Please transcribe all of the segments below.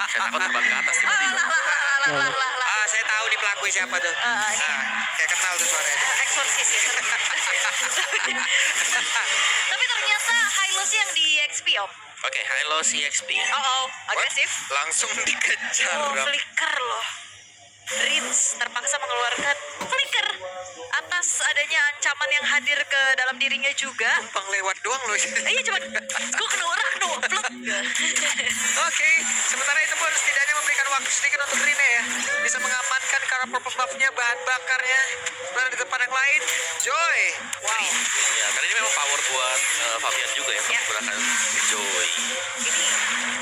Saya takut terbang ke atas tiba-tiba. Saya tahu nih pelaku siapa tuh. Kayak kenal tuh suaranya. Eksorsis ya. Tapi ternyata Hylos yang di XP om. Oke, Hilo CXP. Agresif. Langsung dikejar dong. Flicker loh. Dreams terpaksa mengeluarkan flicker atas adanya ancaman yang hadir ke dalam dirinya juga. Numpang lewat doang loh. Iya cuman gue kena orang tuh. Oke, sementara itu pun setidaknya memberikan waktu sedikit untuk Rine ya. Bisa mengamankan karena buff-nya, bahan bakarnya. Sementara di tempat yang lain, Joy. Wow. Ya, karena ini memang power buat Fabian juga ya, menggunakan Joy. Ini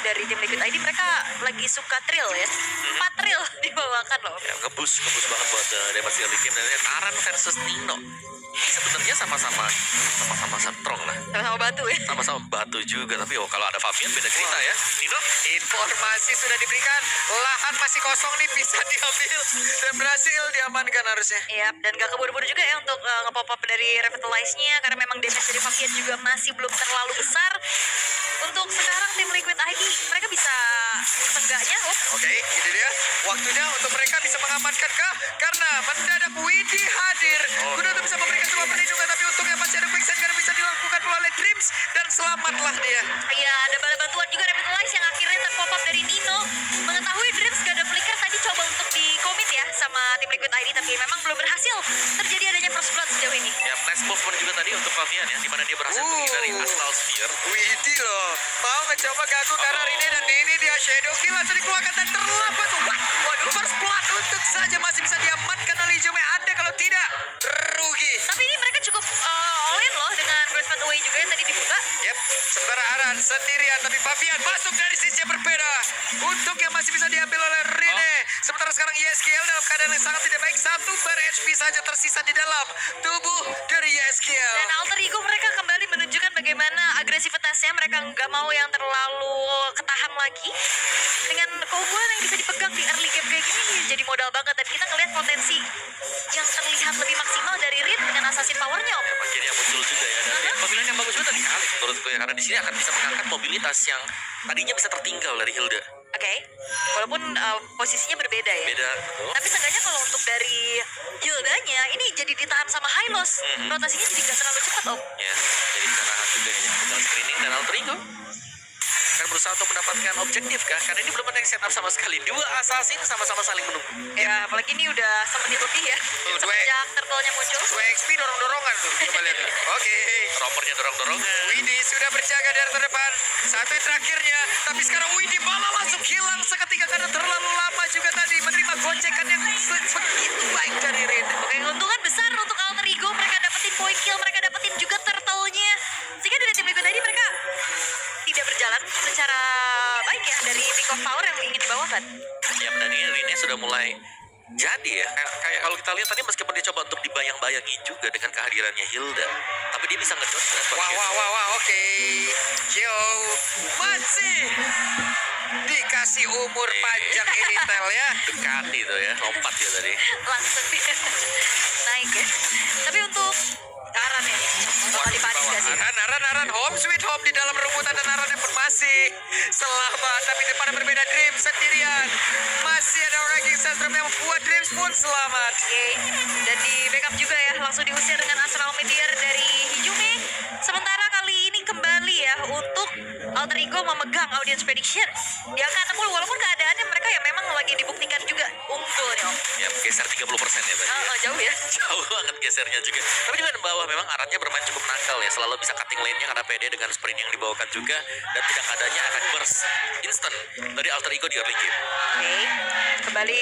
dari tim Liquid ID mereka lagi suka trill ya. 4 trill dibawakan loh. Ya, ngebus banget buat damage early game. Dan Aran versus Nino. Ini sebenarnya sama-sama strong lah. Sama-sama batu ya. Sama-sama batu juga, tapi kalau ada Fabian beda cerita ya. Nino, Informasi sudah diberikan, lahan masih kosong nih, bisa diambil dan berhasil diamankan harusnya. Iya, dan gak keburu-buru juga ya untuk nge-pop up dari Revitalize-nya karena memang damage dari Fabian juga masih belum terlalu besar. Untuk sekarang tim Liquid ID mereka bisa seenggaknya Oke, ini dia waktunya untuk mereka bisa mengamankan kah? Karena mendadak Widi hadir. Guna untuk bisa memberikan sebuah perlindungan, tapi untungnya masih ada quicksand karena bisa dilakukan oleh Dreams dan selamatlah dia. Iya, ada bala bantuan juga Revitalize yang akhirnya terpop up dari Nino. Mengetahui Dreams gak ada flicker, tadi coba untuk di-commit ya sama tim Liquid ID, tapi memang belum berhasil terjadi adanya first blood sejauh ini. ya flash movement juga tadi untuk Fabian ya, dimana dia berhasil menghindari Astral Sphere. Widi loh, mau mencoba ganggu karena ini dan ini dia Shadow Kill langsung dikeluarkan dan terlambat. Waduh, first blood untuk saja masih bisa diamankan oleh Jume. Anda kalau tidak rugi. Tapi ini mereka cukup all in loh dengan Burst Away juga yang tadi dibuka. Yep, sementara Aran sendirian, tapi Fabian masuk dari sisi yang berbeda. Untuk yang masih bisa diambil oleh Rine. Sementara sekarang YSKL dalam keadaan yang sangat tidak baik. 1 bar HP saja tersisa di dalam tubuh dari YSKL. Dan alter ego mereka kembali menunjukkan bagaimana agresivitasnya. Mereka nggak mau yang terlalu ketahan lagi. Dengan keunggulan yang bisa dipegang di early game kayak gini jadi modal banget. Dan kita ngeliat potensi yang terlihat lebih maksimal dari Rin dengan assassin powernya om. Akhirnya muncul juga ya, dan pemilihan yang bagus juga tadi kali menurutku ya, karena di sini akan bisa mengangkat mobilitas yang tadinya bisa tertinggal dari Hilda. Oke, walaupun posisinya berbeda ya. Beda, betul. Tapi seenggaknya kalau untuk dari Hildanya ini jadi ditahan sama Hylos. Rotasinya jadi gak terlalu cepat om. Ya, jadi bisa nahan juga ya, tinggal screening dan alter ego kan berusaha untuk mendapatkan objektif kah? Karena ini belum ada yang setup sama sekali. Dua assassin sama-sama saling menunggu. Ya apalagi ini udah semenit lebih ya. Semenjak turtle-nya muncul. 2 XP dorong-dorongan tuh. Coba lihat. Oke. Ropernya dorong-dorongan. Widi sudah berjaga dari terdepan. Satu terakhirnya. Tapi sekarang Widi malah langsung hilang seketika karena terlalu lama juga tadi menerima goncekan yang begitu baik dari Rin. Oke, keuntungan besar untuk alter ego. Mereka dapetin point kill, mereka dapetin juga turtle-nya. Sehingga dari tim Liquid tadi mereka tidak berjalan secara baik ya dari pick of power yang ingin dibawakan. Ya, dan ini Rine sudah mulai jadi ya. Kayak kalau kita lihat tadi meskipun dia coba untuk dibayang-bayangi juga dengan kehadirannya Hilda, tapi dia bisa ngedodge dengan Wah, oke. Yo, masih dikasih umur panjang ini Tel ya. Ducati tuh ya, lompat ya tadi. Langsung naik ya. Tapi untuk Aran ya, bakal dipanis gak sih? Aran, home sweet home di dalam rumputan dan Arannya pun masih selamat. Tapi pada berbeda Dream sendirian. Masih ada ranking Sentrum yang membuat Dreams pun selamat. Oke, dan di backup juga ya, langsung diusir dengan Astral Meteor dari Hijume. Sementara kali ini kembali ya untuk alter ego memegang audience prediction di angka 60, walaupun keadaannya mereka ya memang lagi dibuktikan juga unggul nih om. Ya, geser 30% ya tadi. Jauh ya. Jauh banget gesernya juga. Tapi juga di bawah memang Arannya bermain cukup nakal ya. Selalu bisa cutting lane-nya karena PD dengan sprint yang dibawakan juga. Dan tidak adanya akan burst instant dari alter ego di early game. Oke, kembali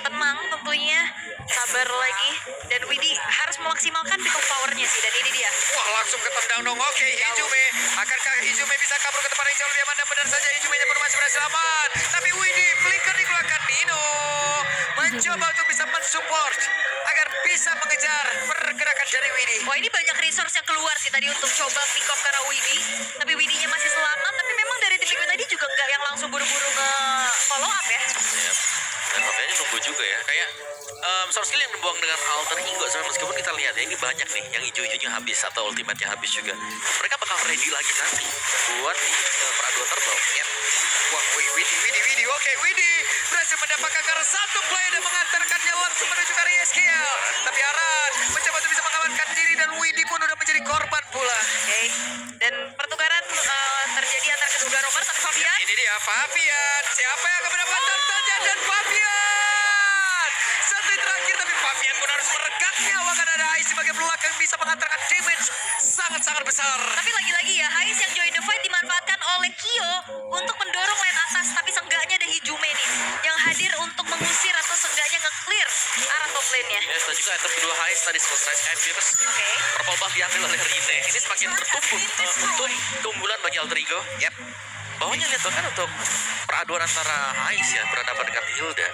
tenang tentunya, sabar lagi. Dan Widi harus memaksimalkan pick of power-nya sih, dan ini dia. Wah, langsung ketendang dong. Oke, Hijume. Akankah Hijume bisa kabur ke tempat yang jauh lebih aman? Dan benar saja Hijume-nya pun masih berhasil aman. Tapi Widi, flicker dikeluarkan Nino. Mencoba untuk bisa mensupport agar bisa mengejar pergerakan dari Widi. Wah, ini banyak resource yang keluar sih tadi untuk coba pick off karena Widi. Tapi Widinya masih selamat, tapi memang dari tim Liquid tadi juga nggak yang langsung buru-buru nge-follow up ya. Ya. Dan Fabiannya nunggu juga ya. Kayak source skill yang dibuang dengan alter ego. Meskipun kita lihat ya, ini banyak nih yang hijau-hijaunya habis atau ultimate-nya habis juga. Mereka bakal ready lagi nanti buat di peraduan turtle. Yep. Wah, Widi. Oke, Widi berhasil mendapatkan karena satu play dan mengantarkannya langsung menuju ke area skill. Tapi Aran mencoba untuk bisa mengamankan diri dan Widi pun udah menjadi korban pula. Oke. Dan pertukaran terjadi antara kedua romer tapi Fabian. Ini dia Fabian. Siapa yang akan mendapatkan saja dan Fabian. Satu terakhir tapi Fabian pun harus meregang nyawa karena ada Ais sebagai belakang bisa mengantarkan damage sangat-sangat besar. Tapi lagi-lagi ya, Hais yang join the fight dimanfaatkan oleh Kyo untuk mendorong lane atas. Tapi seenggaknya ada Hijume nih yang hadir untuk mengusir atau seenggaknya nge-clear arah top lane-nya. Ya, dan juga item kedua Hais tadi selesai Skyfierce. Oke. Purple buff diambil oleh Rine. Ini semakin bertumbuh untuk keunggulan bagi Alter Ego. Yap. Bawahnya lihat kan untuk peraduan antara Hais ya berhadapan dengan Hilda.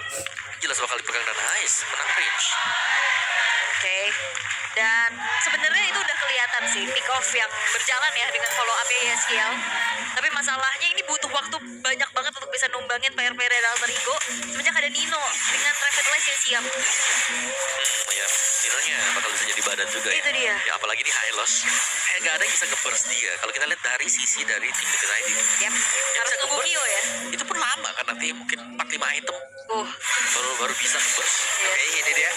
Jelas bakal dipegang dan Hais menang range. Oke. Dan sebenarnya itu udah kelihatan sih pick off yang berjalan ya dengan follow up ESKL. Tapi masalahnya ini butuh waktu banyak banget untuk bisa numbangin PR-PR dari Alter Ego. Semenjak ada Nino dengan Revitalize yang siap. Ya, Nino-nya bakal bisa jadi badan juga ya. Itu dia. Ya apalagi di Hylos. Nggak ada yang bisa nge-burst dia. Kalau kita lihat dari sisi dari tim Liquid ID. Yap. Harus nunggu Kyo ya. Itu pun lama kan nanti mungkin 4-5 item baru bisa nge-burst. Oke, ini dia.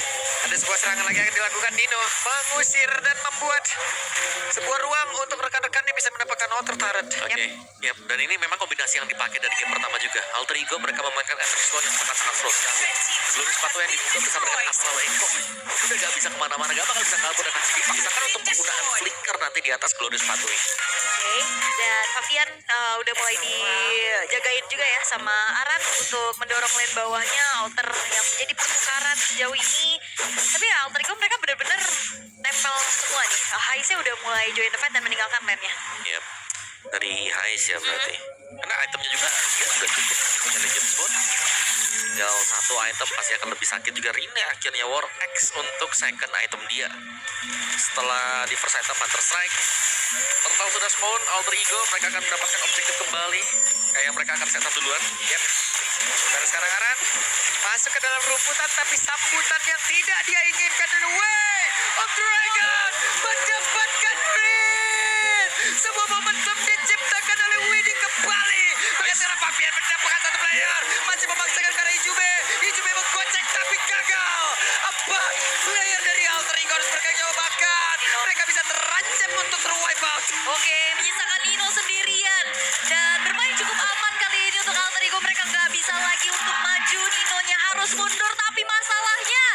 Ada sebuah serangan lagi yang dilakukan Nino. Mengusir dan membuat sebuah ruang untuk rekan-rekannya bisa mendapatkan outer turret. Oke, yap. Dan ini memang kombinasi yang dipakai dari game pertama juga. Alter Ego mereka memainkan Apex One yang sangat-sangat slow sekali. Sebelum sepatu yang dibuka bersama dengan Astral Echo, udah gak bisa kemana-mana, gak bakal bisa kabur dan masih dipaksakan untuk penggunaan flicker nanti di atas Glorious sepatu ini. Oke, dan Fabian udah mulai dijagain juga ya sama Aran untuk mendorong lane bawahnya Alter yang menjadi pertukaran sejauh ini. Tapi ya Alter Ego mereka benar-benar tempel semua nih. Haisnya udah mulai join the fight dan meninggalkan lane-nya. Yap. Dari Hais ya berarti. Karena itemnya juga dia sudah cukup punya Legend Sword. Tinggal satu item pasti akan lebih sakit juga. Rine akhirnya War X untuk second item dia. Setelah di first item Hunter Strike, total sudah spawn Alter Ego, mereka akan mendapatkan objektif kembali. Kayak mereka akan setup duluan. Yap. Dan sekarang Aran masuk ke dalam rumputan tapi sambutan yang tidak dia inginkan dulu. Way of Dragon mendapatkan win. Sebuah momentum diciptakan oleh Widi kembali. Bagaimana Fabian mendapatkan satu player. Masih memaksakan karena Hijume. Hijume menggocek tapi gagal. Apa player dari Alter Ego harus berkali nyawa bahkan. Mereka bisa terancam untuk terwipe out. Oke, menyisakan Nino sendirian dan bermain cukup aman kali ini untuk Alter Ego. Mereka nggak bisa lagi untuk maju. Ninonya harus mundur, tapi masalahnya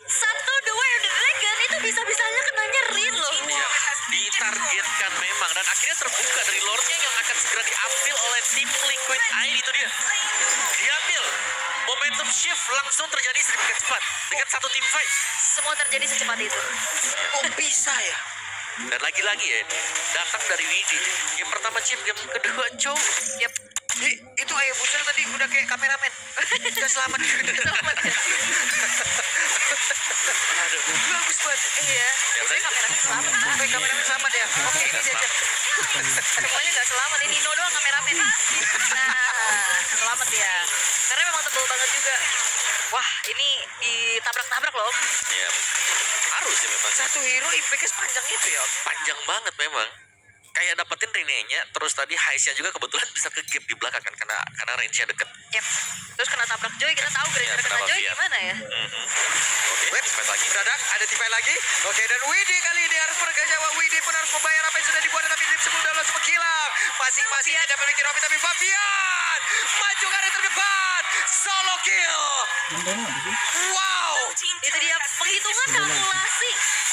satu The Way of the Dragon itu bisa-bisanya kenanya Rin loh. Ya, ditargetkan memang dan akhirnya terbuka dari Lordnya yang akan segera diambil oleh tim Liquid ID. Itu dia diambil, momentum shift langsung terjadi sedemikian cepat dengan satu tim fight. Semua terjadi secepat itu. Kok bisa ya? Dan lagi-lagi ya datang dari Widi. Game pertama chip, game kedua cow. Yap. Itu ayah busel tadi udah kayak kameramen. Udah selamat. Selamat ya. Aduh. Bagus banget. Iya. Biasanya kameranya selamat. Sampai kameramen selamat ya. Oke, ini aja. Semuanya nggak selamat. Ini Nino doang kameramen. Nah, selamat ya. Karena memang tebel banget juga. Wah, ini ditabrak-tabrak loh. Ya, harus ya memang. Satu hero IPK sepanjang itu ya. Panjang banget memang. Kayak dapetin Rene-nya, terus tadi Haisnya juga kebetulan bisa ke gap di belakang kan karena range-nya deket. Yap. Terus kena tabrak Joy, kita tahu gara-gara kena kenapa Joy Fiat? gimana ya? Oke, fight lagi. Mendadak ada tipai lagi. Oke, dan Widi kali ini harus berkejawa. Widi pun harus membayar apa yang sudah dibuat tapi Drip sebelum udah langsung menghilang. Masing-masing tidak memiliki Robby tapi Fabian maju ke area terdepan. Solo kill. Wow. Itu dia penghitungan kalkulasi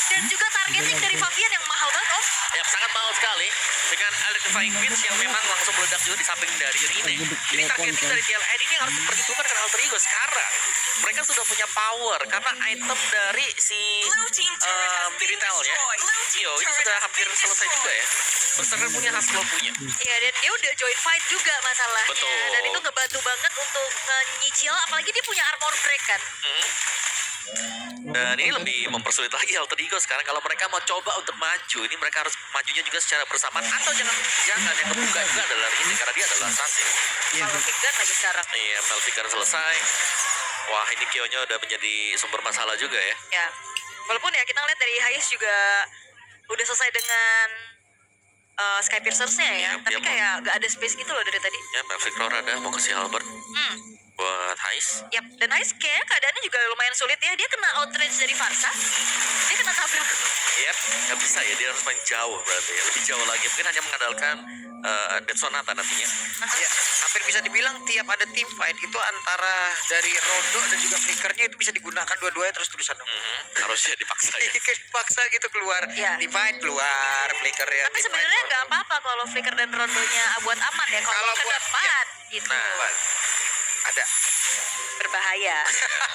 dan juga targeting dari Fabian yang mahal banget om. Ya, sangat mahal sekali dengan Electrifying Winds yang memang langsung meledak juga di samping dari Rine. Jadi targeting dari TLN ini harus diperhitungkan dengan Alter Ego sekarang. Mereka sudah punya power karena item dari si Dirital ya. Yo, ini sudah hampir selesai juga ya. Berserta punya Haskell punya. Iya, dan dia udah join fight juga masalahnya. Betul. Dan itu ngebantu banget untuk nyicil, apalagi dia punya armor break kan. Dan ini lebih mempersulit lagi Alter Ego sekarang kalau mereka mau coba untuk maju. Ini mereka harus majunya juga secara bersamaan atau jangan yang kebuka juga adalah ini karena dia adalah assassin. Kalau Vigan lagi sekarang. Iya, Melvikan selesai. Wah, ini Kyo-nya udah menjadi sumber masalah juga ya. Ya, walaupun ya kita ngeliat dari Hais juga udah selesai dengan Sky Piercers-nya ya. Iya, Tapi dia mau- kayak gak ada space gitu loh dari tadi. Ya, Maverick Roar ada mau kasih Halberd Hmm. buat Hais. Yap, dan Ice kayaknya keadaannya juga lumayan sulit ya. Dia kena outrange dari Varsa. Dia kena tabrak. Yep, nggak bisa ya, dia harus main jauh berarti ya. Lebih jauh lagi, mungkin hanya mengandalkan Dead Sonata nantinya. Ya, hampir bisa dibilang tiap ada team fight itu antara dari Rondo dan juga flickernya itu bisa digunakan dua-duanya terus-terusan dong. Harusnya dipaksa ya. Kayak paksa gitu keluar, Iya. team fight keluar, flicker ya. Tapi sebenarnya nggak apa-apa kalau Flicker dan Rondonya buat aman ya. Kalau Kalau ke buat- depan gitu Nah, Ada. berbahaya.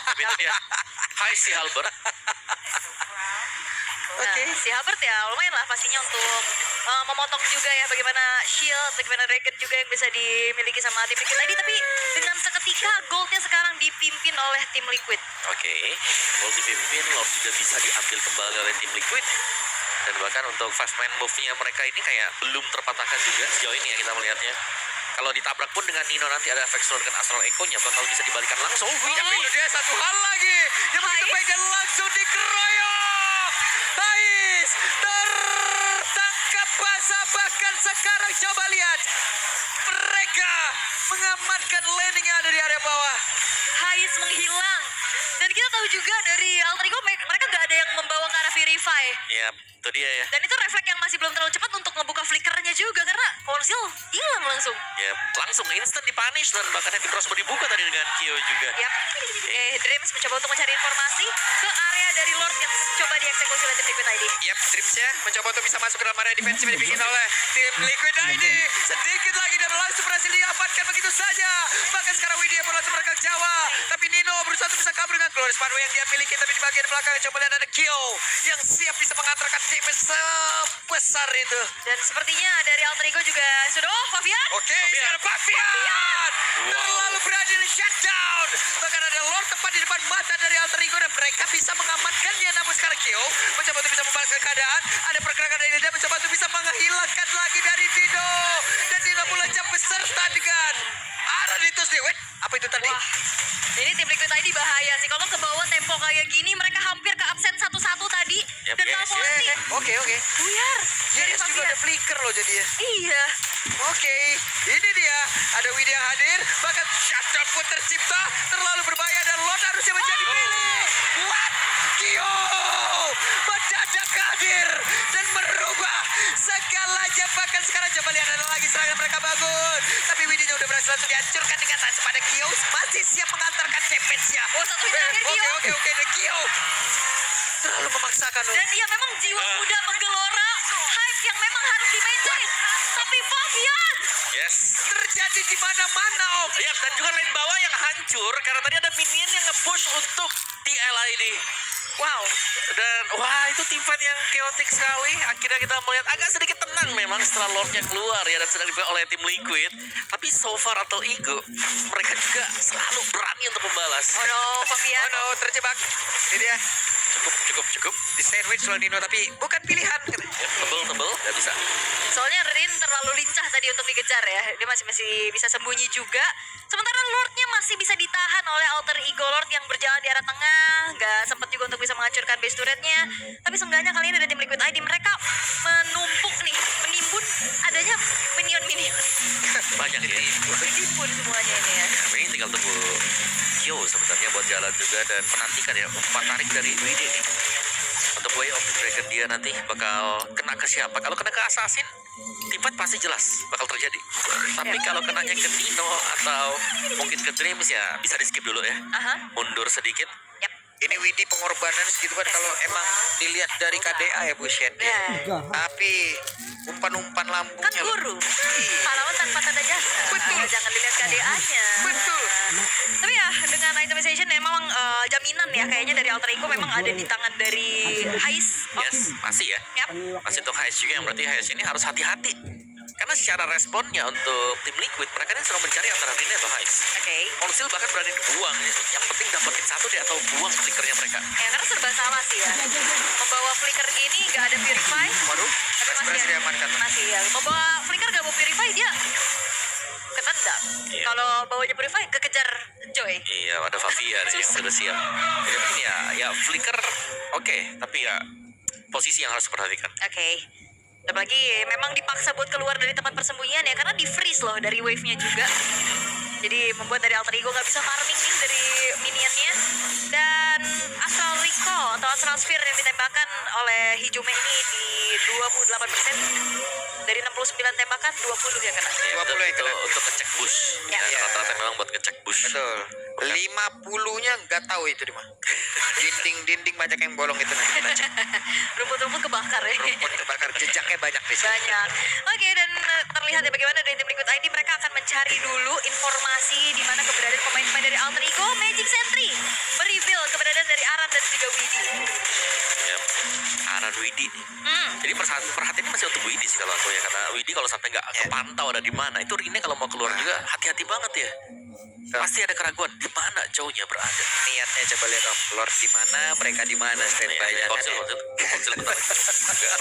tapi itu dia Hais si Halberd. Nah, si Halberd ya lumayan lah pastinya untuk memotong juga ya bagaimana shield, bagaimana dragon juga yang bisa dimiliki sama tim Liquid tadi. Tapi dengan seketika goldnya sekarang dipimpin oleh tim Liquid. Oke, ball dipimpin, Lord juga bisa diambil kembali oleh tim Liquid. Dan bahkan untuk fast man move-nya mereka ini kayak belum terpatahkan juga sejauh ini ya kita melihatnya. Kalau ditabrak pun dengan Nino nanti ada efek slow dengan Astral Echo-nya bakal bisa dibalikan langsung. Tapi itu dia satu hal lagi yang begitu baik dan langsung dikeroyok. Hais tertangkap basah, bahkan sekarang coba lihat mereka mengamankan landing yang ada di area bawah. Hais menghilang. Dan kita tahu juga dari Alter Ego mereka gak ada yang membawa ke arah Verify. Ya, itu dia ya. Dan itu refleks yang masih belum terlalu cepat untuk ngebuka flickernya juga karena konsil hilang langsung. Ya, langsung instant dipunish dan bahkan Heavy Crossbow dibuka tadi dengan Kyo juga. Yap. Dreams mencoba untuk mencari informasi ke area dari Lord yang coba dieksekusi oleh tim Liquid ID. Yap, Dreams-nya mencoba untuk bisa masuk ke dalam area defensif yang dibikin oleh tim Liquid ID. Sedikit lagi dan langsung berhasil diamankan begitu saja. Bahkan sekarang Widya pun langsung merekam Jawa. Tapi Nino berusaha untuk bisa kabur dengan Glorious Panway yang dia miliki. Tapi di bagian belakang coba lihat ada Kyo yang siap bisa mengantarkan damage sebesar itu. Dan sepertinya dari Alter Ego juga sudah Fabian. Oke, sekarang Fabian terlalu berani di shutdown. Bahkan ada Lord tepat di depan mata dari Alter Ego dan mereka bisa mengamankannya. Namun sekarang Kyo mencoba untuk bisa membalaskan keadaan. Ada pergerakan dari dia mencoba untuk bisa menghilangkan lagi dari Dino. Dan Dino mulai jump beserta dengan Aranitus nih. Wait, apa itu tadi? Wah, ini tim Liquid ID bahaya sih. Kalau ke bawah tempo kayak gini mereka hampir ke absen satu-satu tadi. Yap, Dan yes, kalkulasi Oke. buyar dari Yes, juga Fabian. ada flicker loh jadinya. Iya. Oke, ini dia. Ada Widya hadir, bahkan shutdown pun tercipta. Terlalu berbahaya dan Lord harusnya menjadi pilih. What? Kyo mendadak hadir dan merubah segalanya. Bahkan sekarang coba lihat ada lagi serangan mereka bangun. Tapi Widya udah berhasil langsung dihancurkan dengan tas pada Kyo. Masih siap mengantarkan damage-nya. Oh, satu hit terakhir Kyo. Oke, dan Kyo terlalu memaksakan loh. Dan iya memang jiwa muda menggelora, hype yang memang harus di-maintain. Tapi Fabian, Yes. Terjadi di mana-mana, Om. Ya, dan juga lane bawah yang hancur karena tadi ada minion yang nge-push untuk TLID. wow, Dan wah, itu tim fight yang chaotic sekali. Akhirnya kita melihat agak sedikit tenang memang setelah Lordnya keluar ya dan sedang dipegang oleh tim Liquid. Tapi so far atau Ego, mereka juga selalu berani untuk membalas. oh no, Fabian. Oh no, terjebak. Ini dia. Cukup. Di sandwich oleh Nino, tapi bukan pilihan. Ya, tebel, nggak bisa. Soalnya Rin terlalu lincah tadi untuk dikejar ya. Dia masih bisa sembunyi juga. Sementara Lordnya masih bisa ditahan oleh Alter Ego Lord yang berjalan di arah tengah. Gak sempat juga untuk bisa menghancurkan base turretnya. Tapi seenggaknya kali ini dari tim Liquid ID mereka menumpuk nih, menimbun adanya minion-minion. Banyak ya. Menimbun semuanya ini ya. Ini tinggal tunggu Kyo sebenarnya buat jalan juga dan menantikan ya umpan tarik dari Widya nih. Untuk Way of the Dragon dia nanti bakal kena ke siapa? Kalau kena ke Assassin, tim fight pasti jelas bakal terjadi. Tapi kalau kenanya ke Nino atau mungkin ke Dreams ya bisa di skip dulu ya. Aha. Mundur sedikit. Yap. Ini Widi pengorbanan segitu kan kalau emang dilihat dari KDA ya Bu Shen. Ya. Tapi umpan-umpan Kan lambungnya. guru. Pahlawan tanpa tanda jasa. Betul. Jangan dilihat KDA-nya. Betul. Tapi ya dengan itemization memang jaminan ya kayaknya dari Alter Ego memang ada di tangan dari Hais. Yes, masih ya. Yap. Masih untuk Hais juga yang berarti Hais ini harus hati-hati. Karena secara responnya untuk tim Liquid, mereka ini selalu mencari antara Rin atau Hais. Oke. Konsil bahkan berani dibuang. Yang penting dapetin satu deh atau buang flickernya mereka. Ya karena serba salah sih ya. Membawa flicker gini gak ada purify. Waduh, Tapi masih berhasil diamankan. Masih ya. Membawa flicker gak bawa purify dia ketendang. Iya. Kalau bawanya purify kekejar Joy. Iya, ada Fabian yang sudah siap. Jadi mungkin ya flicker oke, tapi ya posisi yang harus diperhatikan. Oke. Apalagi memang dipaksa buat keluar dari tempat persembunyian ya, karena di freeze loh dari wave-nya juga. Jadi membuat dari Alter Ego nggak bisa farming nih dari minionnya. Dan Astral Recall atau Astral Sphere yang ditembakkan oleh Hijume ini di 28%. Dari 69 tembakan 20 ya kena. Iya, 20 yang itu kena. untuk ngecek bush. Ya. Ya, rata-rata memang buat ngecek bush. Betul. 50-nya nggak tahu itu di mana. Dinding-dinding banyak yang bolong itu nanti kita cek. Rumput-rumput kebakar ya. Rumput kebakar, jejaknya banyak di sini. Banyak. Oke, dan terlihat ya bagaimana dari tim Liquid ID mereka akan mencari dulu informasi di mana keberadaan pemain-pemain dari Alter Ego. Magic Sentry mereveal keberadaan dari Aran dan juga Widi. Ya. Aran Widi nih. Jadi perhatiannya masih untuk Widi sih kalau aku ya, karena Widi kalau sampai nggak kepantau ada di mana, itu Rine kalau mau keluar juga hati-hati banget ya. Pasti ada keraguan di mana jauhnya berada. Niatnya coba lihat Om, Lord di mana, mereka di mana, standby-nya. Konsil bentar.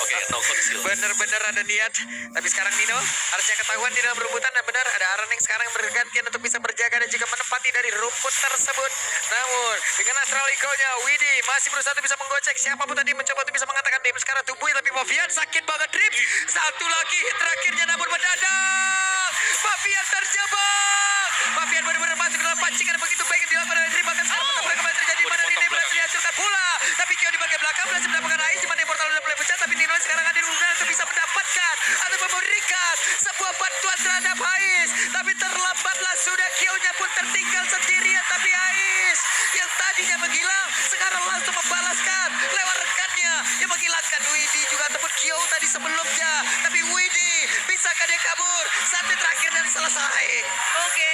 Oke, no konsil. Bener-bener ada niat. Tapi sekarang Nino harusnya ketahuan di dalam rumputan. Dan benar ada Aran yang sekarang bergantian untuk bisa berjaga dan juga menempati dari rumput tersebut. Namun dengan Astral Eagle-nya Widi masih berusaha untuk bisa menggocek siapapun tadi mencoba untuk bisa mengatakan Dim sekarang tubuhnya, tapi Fabian sakit banget Drip. Satu lagi hit terakhirnya namun mendadak Fabian terjebak. Fabian benar-benar masuk ke dalam pancingan begitu baik yang dilakukan oleh Drip. Bahkan sekarang pertempuran kembali terjadi di mana Nino berhasil dihancurkan pula. Tapi Kyo di bagian belakang berhasil mendapatkan air di mana Immortal sudah mulai pecah, tapi Nino sekarang hadir untuk bisa mendapatkan atau memberikan sebuah bantuan terhadap Ais. Tapi terlambatlah sudah, Kyo-nya pun tertinggal sendirian. Tapi Ais yang tadinya menghilang sekarang langsung membalaskan lewat rekannya yang menghilangkan Widi juga ataupun Kyo tadi sebelumnya. Tapi Widi bisakah dia kabur? Satu terakhir dan selesai. Oke.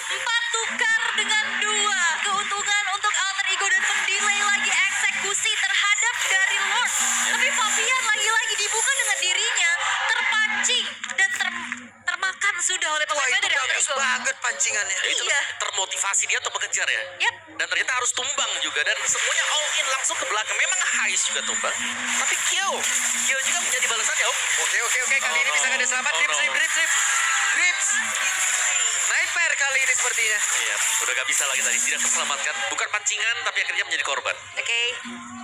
4 tukar dengan 2. Keuntungan untuk Alter Ego dan mendelay lagi eksekusi terhadap dari Lord. Tapi Fabian lagi-lagi dibuka dengan dirinya terpancing dan termakan sudah oleh Wah, pemain itu dari Alter bagus Ego. banget pancingannya. Itu Iya. termotivasi dia untuk mengejar ya. Yap. Dan ternyata harus tumbang juga, dan semuanya all in langsung ke belakang. Memang Hais juga tumbang, tapi Kyo juga menjadi balasannya Om. Oke. Kali ini bisa ada selamat. Drips. Nightmare kali ini sepertinya. Iya, udah gak bisa lagi tadi, tidak terselamatkan. Bukan pancingan, tapi akhirnya menjadi korban. Oke,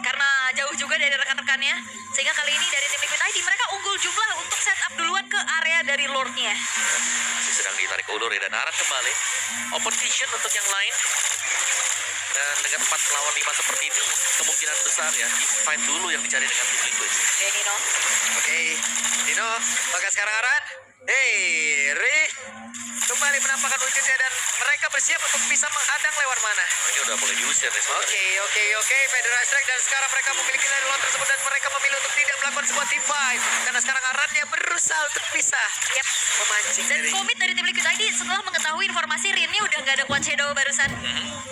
karena jauh juga dari rekan-rekannya, sehingga kali ini dari tim Liquid ID mereka unggul jumlah untuk setup duluan ke area dari Lordnya. Masih sedang ditarik ulur ya, dan Aran kembali. Open vision untuk yang lain. Dan dengan 4 lawan 5 seperti ini, kemungkinan besar ya, team fight dulu yang dicari dengan tim Liquid. Oke, Nino. Oke, Nino, maka sekarang Aran. Ri kembali menampakkan wujudnya dan mereka bersiap untuk bisa menghadang lewat mana. Ini udah mulai diusir nih sebenarnya. Oke. Federal Strike dan sekarang mereka memiliki dari lot tersebut dan mereka memilih untuk tidak melakukan sebuah team fight karena sekarang Arannya berusaha untuk bisa memancing Dan dari komit dari tim Liquid ID setelah mengetahui informasi Rinnya udah nggak ada Quad Shadow barusan.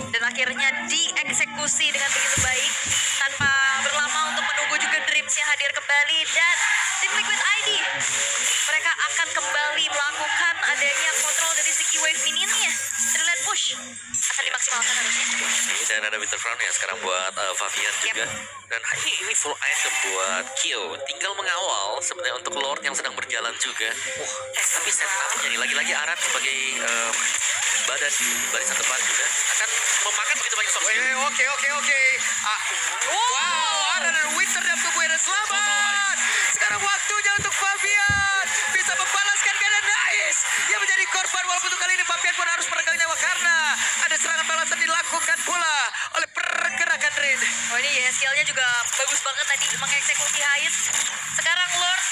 Dan akhirnya dieksekusi dengan begitu baik tanpa berlama untuk menunggu juga Dreams yang hadir kembali. Dan tim Liquid ID mereka akan kembali melakukan adanya kontrol dari segi wave minionnya. Trillion push akan dimaksimalkan harusnya. Ini dan ada Winter Crown ya sekarang buat Fabian juga. Dan ini full item buat Kyo. Tinggal mengawal sebenarnya untuk Lord yang sedang berjalan juga. Tapi setupnya nih lagi-lagi Aran sebagai barisan depan juga akan memakan begitu banyak soft skill. Oke. Wow, Aran dan Winter dan tubuh yang selamat. Sekarang waktunya untuk Fabian bisa membalaskan keadaan Ais yang menjadi korban, walaupun untuk kali ini Fabian pun harus meregang nyawa karena ada serangan balasan dilakukan pula oleh pergerakan Rin. Oh, ini ya skillnya juga bagus banget tadi mengeksekusi Hais. Sekarang Lord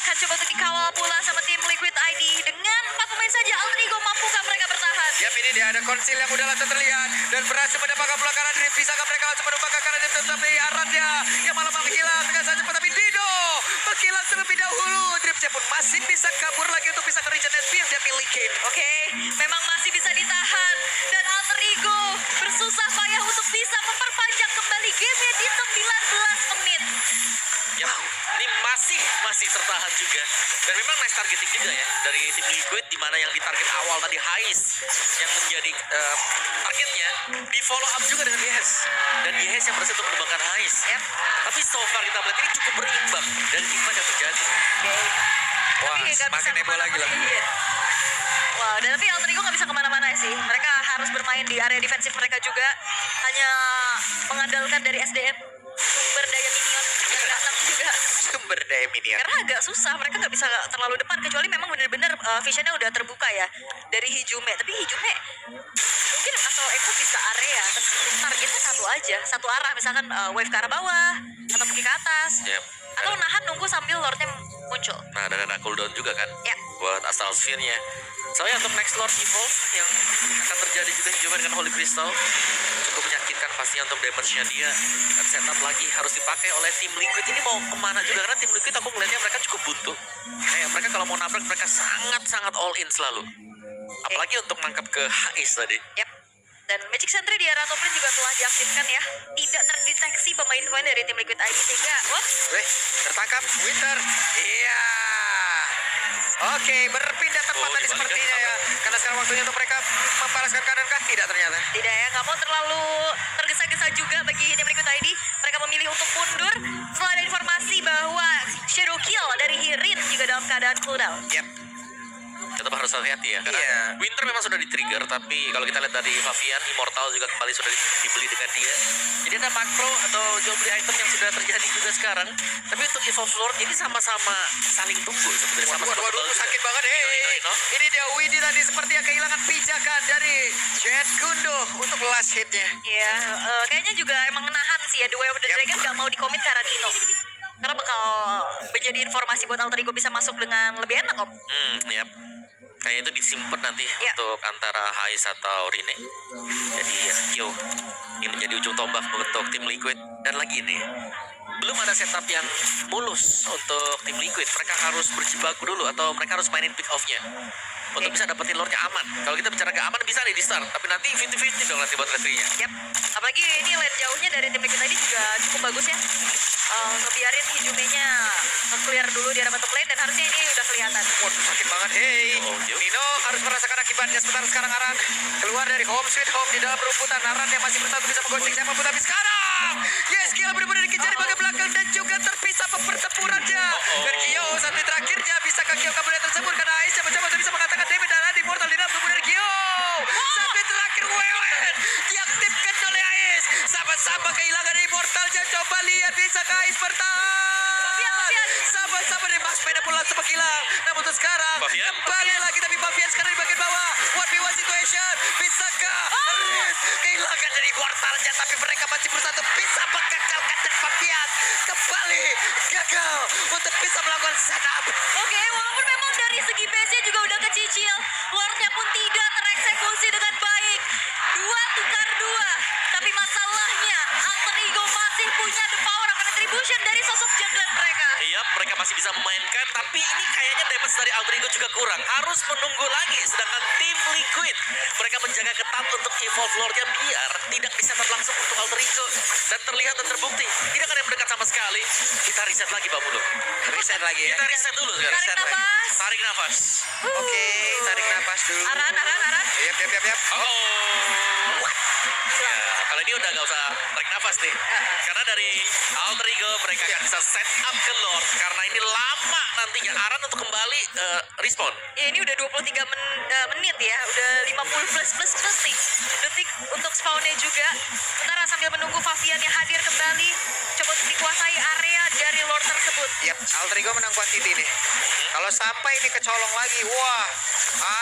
akan coba untuk dikawal pula sama tim Liquid ID. Dengan 4 pemain saja Alter Ego mampukah mereka bertahan? Yap, ini dia ada konsil yang udah langsung terlihat dan berhasil mendapatkan pula kanan Rin. Bisakah mereka langsung menumpahkan kanan Rin, tetapi Arannya yang malah menghilang dengan saja, tapi Dido menghilang terlebih dahulu. Dripsnya pun masih bisa kabur lagi untuk bisa ke-regen SP yang dia miliki. Oke, memang masih bisa ditahan. Dan Alter Ego bersusah payah untuk bisa memperpanjang kembali gamenya di 19 menit. Ya, ini masih tertahan juga. Dan memang nice targeting juga ya dari tim Liquid, di mana yang ditarget awal tadi Hais yang menjadi targetnya di follow up juga dengan Yes. Dan Yes yang berhasil untuk menerbangkan Hais. Tapi so far kita melihat ini cukup berimbang dari tim yang terjadi. Wah, Tapi nggak bisa semakin heboh lagi lah. kemana-mana. Iya. Wah, dan tapi Alter Ego nggak bisa kemana-mana sih. Mereka harus bermain di area defensif mereka juga. Hanya mengandalkan dari SDM, sumber daya minion yang datang juga. Sumber sumber daya minion. Karena agak susah, mereka nggak bisa terlalu depan kecuali memang benar-benar visionnya udah terbuka ya dari Hijume. Tapi Hijume mungkin asal Eko bisa area, terus targetnya satu aja, satu arah, misalkan wave ke arah bawah atau pergi ke atas, Yap. atau nahan nunggu sambil lordnya muncul. Nah, dan ada cooldown juga kan Ya, buat Astral Sphere-nya. Soalnya untuk next Lord Evolve yang akan terjadi juga Hijume dengan Holy Crystal cukup menyakitkan pastinya untuk damage-nya dia. Dan setup lagi harus dipakai oleh tim Liquid. Ini mau kemana juga karena tim Liquid aku ngeliatnya mereka cukup buntu. Kayak mereka kalau mau nabrak mereka sangat-sangat all in selalu. Apalagi untuk nangkap ke Hais tadi. yap. Dan Magic Sentry di area top lane juga telah diaktifkan ya. Tidak terdeteksi pemain-pemain dari tim Liquid ID sehingga, wah, Weh, tertangkap Winter. Iya. Oke, berpindah tempat Oh, tadi dibalik sepertinya ya. Karena sekarang waktunya untuk mereka membalaskan keadaan kah? Tidak ternyata. tidak ya, nggak mau terlalu tergesa-gesa juga bagi tim Liquid ID. Mereka memilih untuk mundur setelah ada informasi bahwa Shadow Kill dari Hirin juga dalam keadaan cooldown. Yap. Tetap harus hati-hati ya karena Iya. Winter memang sudah di-trigger, tapi kalau kita lihat dari Favian, Immortal juga kembali sudah dibeli dengan dia. Jadi ada makro atau jual beli item yang sudah terjadi juga sekarang. Tapi untuk Evolve Lord ini sama-sama saling tunggu sebenarnya, sama-sama Waduh, tebal juga. sakit banget. Hei, Ino. ini dia Widi tadi sepertinya kehilangan pijakan dari Jet Gundo untuk last hitnya. Iya, kayaknya juga emang menahan sih ya, The Way of the Yap. Dragon nggak mau dikomit ke arah Dino. Karena bakal menjadi informasi buat Alter Ego bisa masuk dengan lebih enak om. Yap. Kayaknya itu disimpan nanti Ya. untuk antara Hais atau Rine. Jadi ya, Kyo ini menjadi ujung tombak untuk tim Liquid. Dan lagi nih, belum ada setup yang mulus untuk tim Liquid. Mereka harus berjibaku dulu atau mereka harus mainin pick off-nya untuk bisa dapetin lordnya aman. Kalau kita bicara gak aman bisa nih di start, tapi nanti 50-50 dong nanti buat retrinya. Yap. Apalagi ini lane jauhnya dari tim Liquid tadi juga cukup bagus ya. Ngebiarin Hijume-nya nge-clear dulu di area bottom lane dan harusnya ini udah kelihatan. Waduh, sakit banget. Hei, Oh, Kyo. Nino harus merasakan akibatnya. Sebentar sekarang Aran keluar dari home sweet home di dalam rumputan. Aran yang masih bertahan bisa menggoceng siapapun, tapi sekarang yes, Gila benar-benar dikejar di bagian belakang dan juga terpisah pertempurannya. Dan Gio satu terakhirnya bisa ke Gio kembali tersebut karena Ais yang mencoba untuk bisa mengatakan David dan di portal di dalam tubuh dari Gio. Satu terakhir Wewen diaktifkan oleh Ais. Sama-sama kehilangan immortalnya. Coba lihat bisa ke Ais bertahan. Favian. Sama-sama dari Max Pena pun langsung menghilang. Namun untuk sekarang Favian. kembali lagi tapi Favian sekarang di bagian bawah. 1v1 situation. Bisakah Riz kehilangan dari immortalnya tapi mereka masih bersatu bisa menggagalkan dan Favian kembali gagal untuk bisa melakukan setup. Oke, walaupun memang dari segi base-nya juga udah kecicil, Lordnya pun tidak tereksekusi dengan baik. 2 tukar 2. Tapi masalahnya, Alter Ego masih punya the power of retribution dari sosok jungler mereka. Iya, mereka masih bisa memainkan, tapi ini kayaknya damage dari Alter Ego juga kurang. Harus menunggu lagi, sedangkan tim Liquid mereka menjaga ketat untuk Evolve Lord-nya biar tidak bisa terlangsung untuk Alter Ego. Dan terlihat dan terbukti, tidak ada yang mendekat sama sekali. Kita reset lagi, Pak Mulu. Reset lagi ya. Kita reset dulu sekarang. Tarik Reset lagi. nafas. Tarik nafas. Oke, tarik nafas dulu. Aran. Yap. Oh. Ya, kalau ini udah nggak usah tarik nafas nih. Karena dari Alter Ego mereka akan bisa set up ke Lord. Karena ini lama nantinya Aran untuk kembali respawn. Ya ini udah 23 menit ya, udah 50 plus nih detik untuk spawnnya juga. Sementara sambil menunggu Favian yang hadir kembali, coba untuk dikuasai area dari Lord tersebut. Yap, Alter Ego menang quantity nih. Kalau sampai ini kecolong lagi, wah,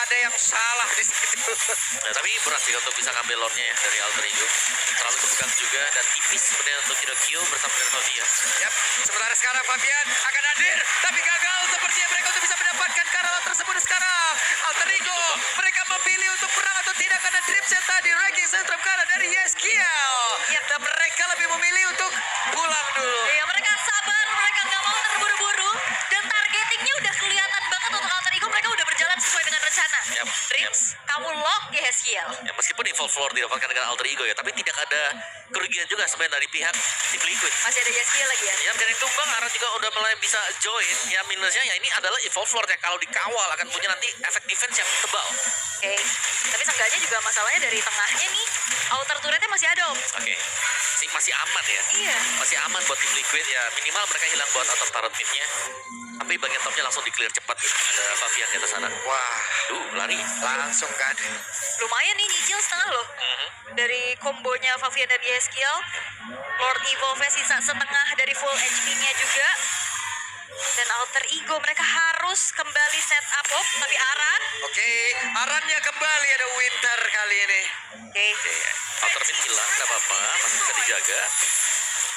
ada yang salah di situ. Nah, tapi berat sih untuk bisa ngambil Lordnya ya dari Alter Ego. Terlalu kepegang juga dan tipis sebenarnya untuk Kirokyo bersama dengan Favian. Yap, sementara sekarang Favian akan hadir, tapi gagal sepertinya mereka untuk bisa mendapatkan Karala tersebut sekarang. Alter Ego, mereka memilih untuk perang atau tidak karena drip set tadi ranking Centrum Kara dari Yeskiel. Yap. Dan mereka lebih memilih untuk pulang dulu. Ya mereka sabar, mereka nggak mau terburu-buru dan targetingnya udah kelihatan banget untuk Alter Ego. Mereka udah berjalan sesuai dengan rencana. Yap, Dreams, kamu lock ya Heskiel. Ya, meskipun Evolve Lord didapatkan dengan Alter Ego ya, tapi tidak ada kerugian juga sebenarnya dari pihak tim Liquid. Masih ada Heskiel lagi ya. Ya, dari tumbang Aran juga udah mulai bisa join. Ya, minusnya ya ini adalah Evolve Lord yang kalau dikawal akan punya nanti efek defense yang tebal. Oke, tapi seenggaknya juga masalahnya dari tengahnya nih, outer turretnya masih ada om. Oke. Sih masih aman ya. Iya. Masih aman buat tim Liquid ya. Minimal mereka hilang buat outer turret mid-nya. Tapi bagian topnya langsung di-clear cepat. Ada Favian di atas sana. Wah, Lari. langsung kan. Lumayan nih nyicil setengah loh. Dari kombonya Favian dan Yeskiel, Lord Evolve sisa setengah dari full HP-nya juga. Dan alter ego mereka harus kembali set up. Oh, tapi Aran. Oke, Arannya kembali ada Winter kali ini. Oke. Oke, outer mid hilang, nggak apa-apa, masih bisa dijaga.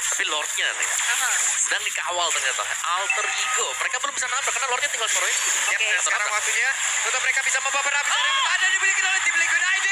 Tapi Lordnya nih Aha. sedang dikawal ternyata. Alter ego, mereka belum bisa nabrak karena Lordnya tinggal sore. Ya, Oke. sekarang waktunya untuk mereka bisa membaper habis. Ada dimiliki oleh tim Liquid ID.